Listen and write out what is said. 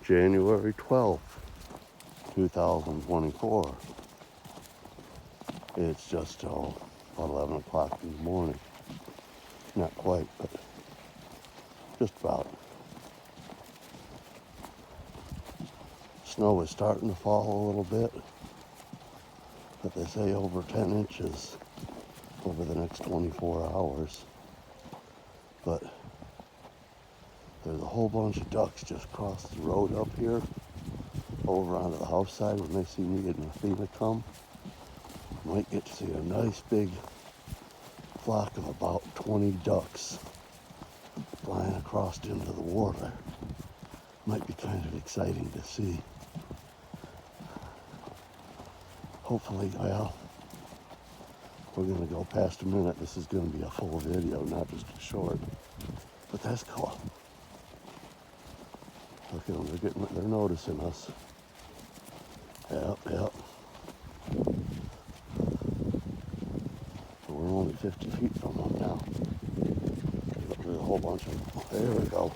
January 12th, 2024. It's just about 11 o'clock in the morning. Not quite, but just about. Snow is starting to fall a little bit, but they say over 10 inches over the next 24 hours. But there's a whole bunch of ducks just across the road up here, over onto the house side. When they see me and Athena come, might get to see a nice big flock of about 20 ducks flying across into the water. Might be kind of exciting to see. Hopefully, well, we're going to go past a minute. This is going to be a full video, not just a short. But that's cool. Look at them, they're noticing us. Yep. We're only 50 feet from them now. There's a whole bunch of them. There we go.